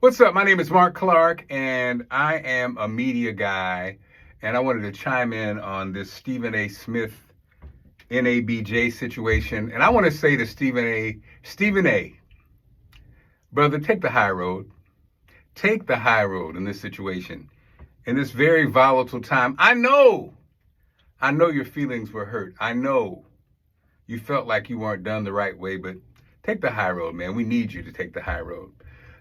What's up? My name is Marc Clarke, and I am a media guy. And I wanted to chime in on this Stephen A. Smith NABJ situation. And I want to say to Stephen A., brother, take the high road. Take the high road in this situation. In this very volatile time. I know your feelings were hurt. I know you felt like you weren't done the right way, but take the high road, man. We need you to take the high road.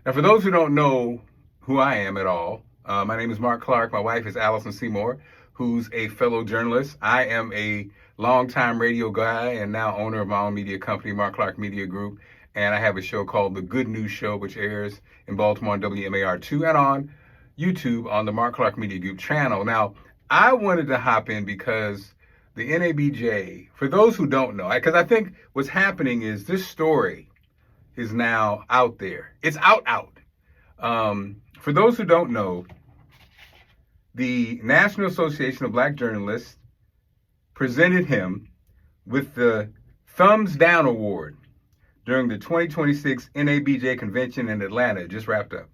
Now, for those who don't know who I am at all, my name is Marc Clarke. My wife is Allison Seymour, who's a fellow journalist. I am a longtime radio guy and now owner of my own media company, Marc Clarke Media Group. And I have a show called The Good News Show, which airs in Baltimore on WMAR2 and on YouTube on the Marc Clarke Media Group channel. Now, I wanted to hop in because the NABJ, for those who don't know, because I think what's happening is this story is now out there. It's out. For those who don't know, the National Association of Black Journalists presented him with the Thumbs Down Award during the 2026 NABJ convention in Atlanta. It just wrapped up.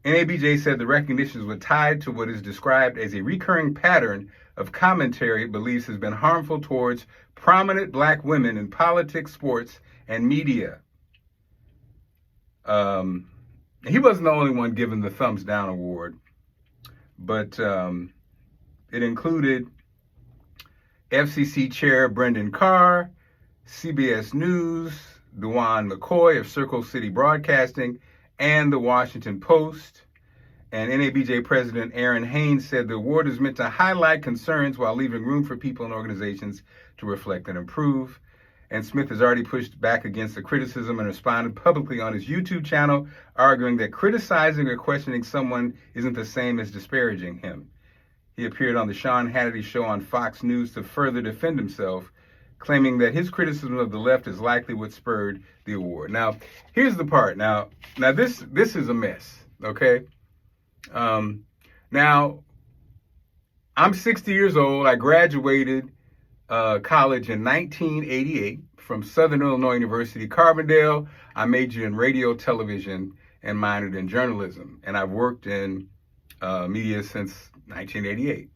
NABJ said the recognitions were tied to what is described as a recurring pattern of commentary it believes has been harmful towards prominent black women in politics, sports, and media. He wasn't the only one given the Thumbs Down Award, but it included FCC Chair Brendan Carr, CBS News, Dewan McCoy of Circle City Broadcasting, and the Washington Post. And NABJ President Aaron Haynes said the award is meant to highlight concerns while leaving room for people and organizations to reflect and improve. And Smith has already pushed back against the criticism and responded publicly on his YouTube channel, arguing that criticizing or questioning someone isn't the same as disparaging him. He appeared on the Sean Hannity show on Fox News to further defend himself, claiming that his criticism of the left is likely what spurred the award. Now, here's the part. Now this is a mess, okay? Now, I'm 60 years old. I graduated college in 1988 from Southern Illinois University, Carbondale. I majored in radio, television, and minored in journalism. And I've worked in media since 1988.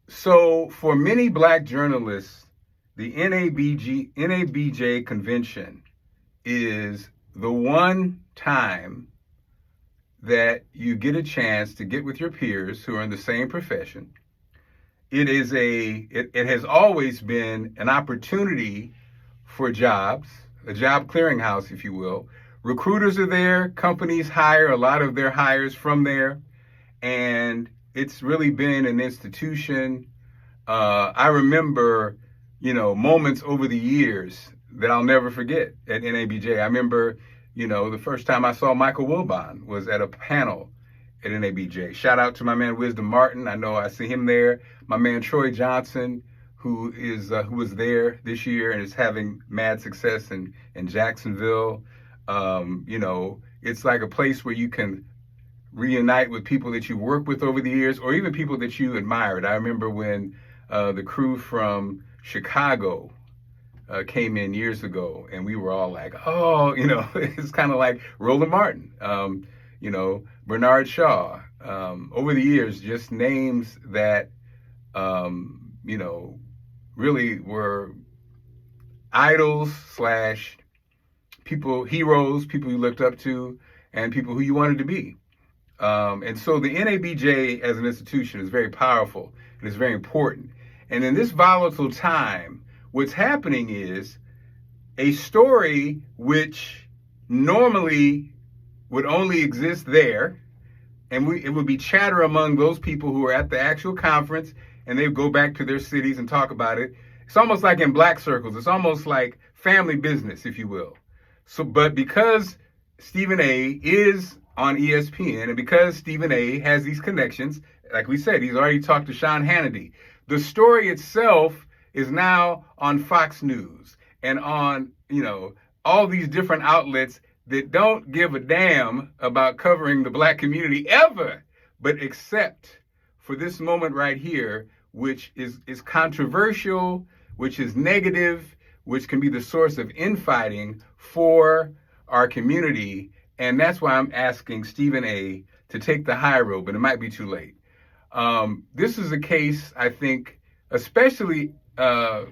So for many black journalists, the NABJ convention is the one time that you get a chance to get with your peers who are in the same profession. It has always been an opportunity for jobs, a job clearinghouse, if you will. Recruiters are there, companies hire a lot of their hires from there, and it's really been an institution. I remember, moments over the years that I'll never forget at NABJ. I remember, the first time I saw Michael Wilbon was at a panel at NABJ. Shout out to my man Wisdom Martin. I know I see him there. My man Troy Johnson, who was there this year and is having mad success in Jacksonville. It's like a place where you can reunite with people that you work with over the years, or even people that you admired. I remember when the crew from Chicago came in years ago, and we were all like, oh, it's kind of like Roland Martin, Bernard Shaw. Over the years, just names that, really were idols / people, heroes, people you looked up to, and people who you wanted to be. And so the NABJ as an institution is very powerful and it's very important. And in this volatile time, what's happening is a story which normally would only exist there, and it would be chatter among those people who are at the actual conference, and they go back to their cities and talk about it. It's almost like in black circles. It's almost like family business, if you will. So, but because Stephen A. is on ESPN, and because Stephen A. has these connections, like we said, he's already talked to Sean Hannity. The story itself is now on Fox News and on, all these different outlets that don't give a damn about covering the black community ever, but except for this moment right here, which is controversial, which is negative, which can be the source of infighting for our community. And that's why I'm asking Stephen A. to take the high road, but it might be too late. This is a case, I think, especially at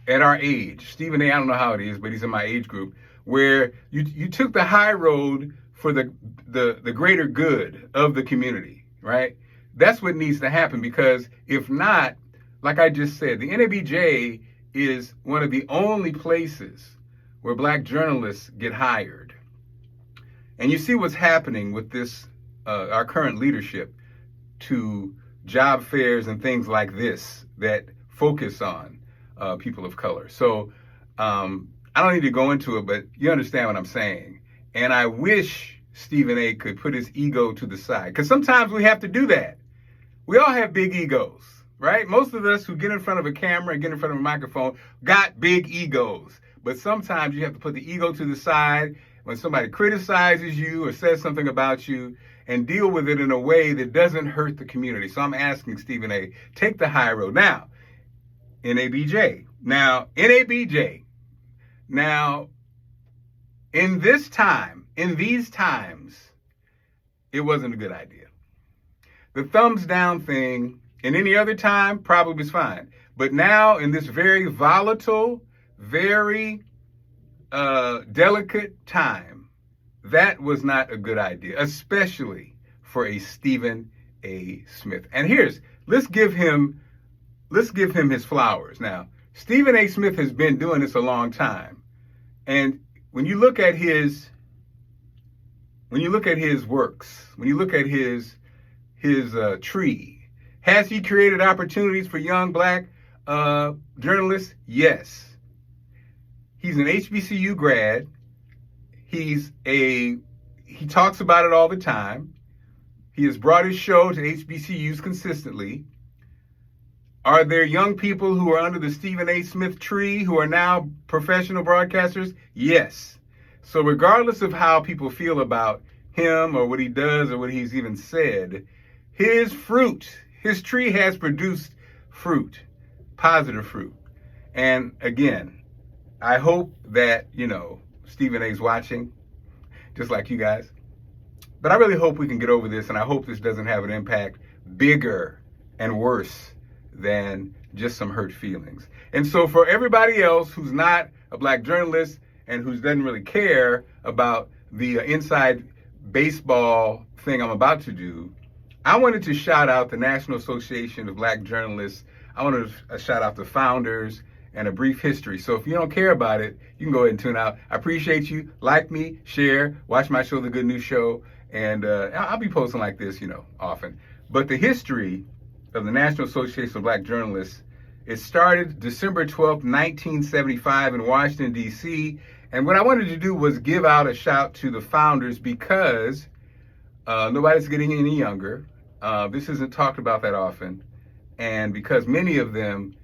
our age. Stephen A., I don't know how it is, but he's in my age group, where you took the high road for the greater good of the community, right? That's what needs to happen, because if not, like I just said, the NABJ is one of the only places where black journalists get hired. And you see what's happening with this, our current leadership, to job fairs and things like this that focus on people of color. So I don't need to go into it, but you understand what I'm saying. And I wish Stephen A. could put his ego to the side, because sometimes we have to do that. We all have big egos, right? Most of us who get in front of a camera and get in front of a microphone got big egos. But sometimes you have to put the ego to the side when somebody criticizes you or says something about you, and deal with it in a way that doesn't hurt the community. So I'm asking Stephen A., take the high road. Now, NABJ. Now, NABJ. Now, in these times, it wasn't a good idea. The thumbs down thing, in any other time, probably was fine. But now, in this very volatile, very delicate time, that was not a good idea, especially for a Stephen A. Smith. And let's give him his flowers. Now, Stephen A. Smith has been doing this a long time. And when you look at his works, when you look at his tree, has he created opportunities for young black journalists? Yes. He's an HBCU grad. He talks about it all the time. He has brought his show to HBCUs consistently. Are there young people who are under the Stephen A. Smith tree who are now professional broadcasters? Yes. So regardless of how people feel about him or what he does or what he's even said, his tree has produced fruit, positive fruit. And again, I hope that, Stephen A's watching, just like you guys. But I really hope we can get over this, and I hope this doesn't have an impact bigger and worse than just some hurt feelings. And so for everybody else who's not a black journalist and who doesn't really care about the inside baseball thing I'm about to do, I wanted to shout out the National Association of Black Journalists. I wanted to shout out the founders and a brief history. So if you don't care about it, you can go ahead and tune out. I appreciate you. Like me, share, watch my show, The Good News Show, and I'll be posting like this, often. But the history of the National Association of Black Journalists, it started December 12th, 1975 in Washington, D.C. And what I wanted to do was give out a shout to the founders, because nobody's getting any younger. This isn't talked about that often. And because many of them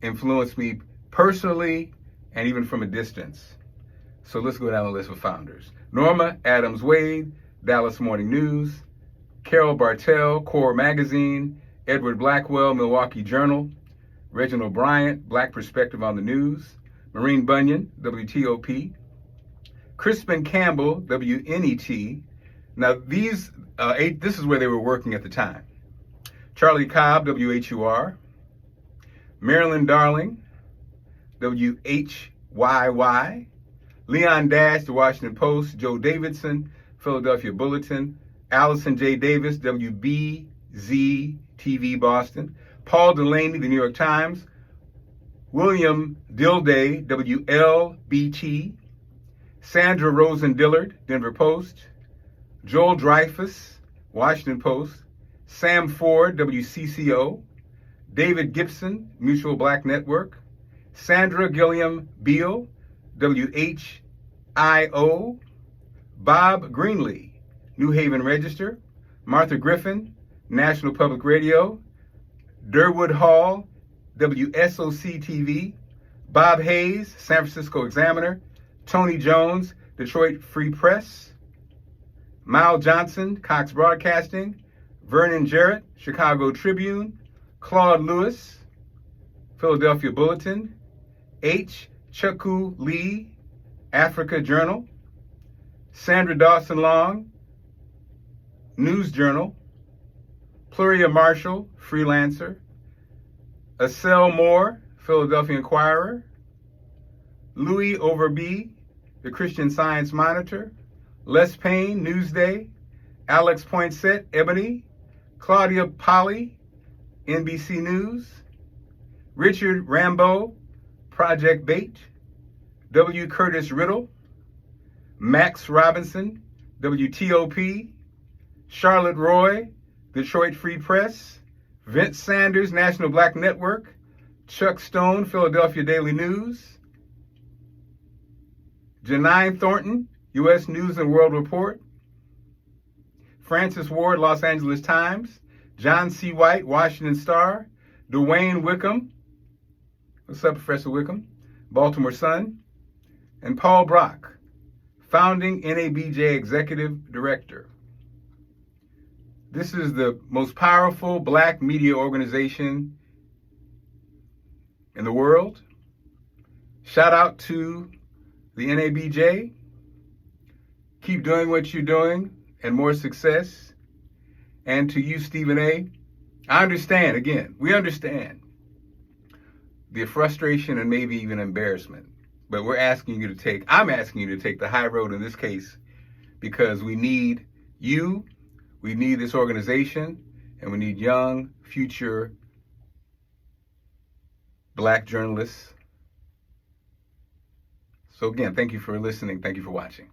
influenced me personally and even from a distance. So let's go down the list of founders. Norma Adams Wade, Dallas Morning News. Carol Bartell, Core Magazine. Edward Blackwell, Milwaukee Journal. Reginald Bryant, Black Perspective on the News. Maureen Bunyan, WTOP. Crispin Campbell, WNET. Now this is where they were working at the time. Charlie Cobb, WHUR. Marilyn Darling, WHYY. Leon Dash, The Washington Post. Joe Davidson, Philadelphia Bulletin. Allison J. Davis, WBZ TV Boston. Paul Delaney, The New York Times. William Dilday, WLBT. Sandra Rosen Dillard, Denver Post. Joel Dreyfus, Washington Post. Sam Ford, WCCO. David Gibson, Mutual Black Network. Sandra Gilliam Beal, WHIO. Bob Greenlee, New Haven Register. Martha Griffin, National Public Radio. Durwood Hall, WSOC TV. Bob Hayes, San Francisco Examiner. Tony Jones, Detroit Free Press. Mal Johnson, Cox Broadcasting. Vernon Jarrett, Chicago Tribune. Claude Lewis, Philadelphia Bulletin. H. Chuku Lee, Africa Journal. Sandra Dawson Long, News Journal. Pluria Marshall, freelancer. Acel Moore, Philadelphia Inquirer. Louis Overby, the Christian Science Monitor. Les Payne, Newsday. Alex Poinsett, Ebony. Claudia Polly, NBC News. Richard Rambo, Project Bait. W. Curtis Riddle. Max Robinson, WTOP. Charlotte Roy, Detroit Free Press. Vince Sanders, National Black Network. Chuck Stone, Philadelphia Daily News. Janine Thornton, U.S. News and World Report. Francis Ward, Los Angeles Times. John C. White, Washington Star. Dwayne Wickham, what's up, Professor Wickham? Baltimore Sun. And Paul Brock, founding NABJ Executive Director. This is the most powerful black media organization in the world. Shout out to the NABJ. Keep doing what you're doing and more success. And to you, Stephen A., I understand, again, we understand the frustration and maybe even embarrassment. But I'm asking you to take the high road in this case because we need you, we need this organization, and we need young, future black journalists. So again, thank you for listening. Thank you for watching.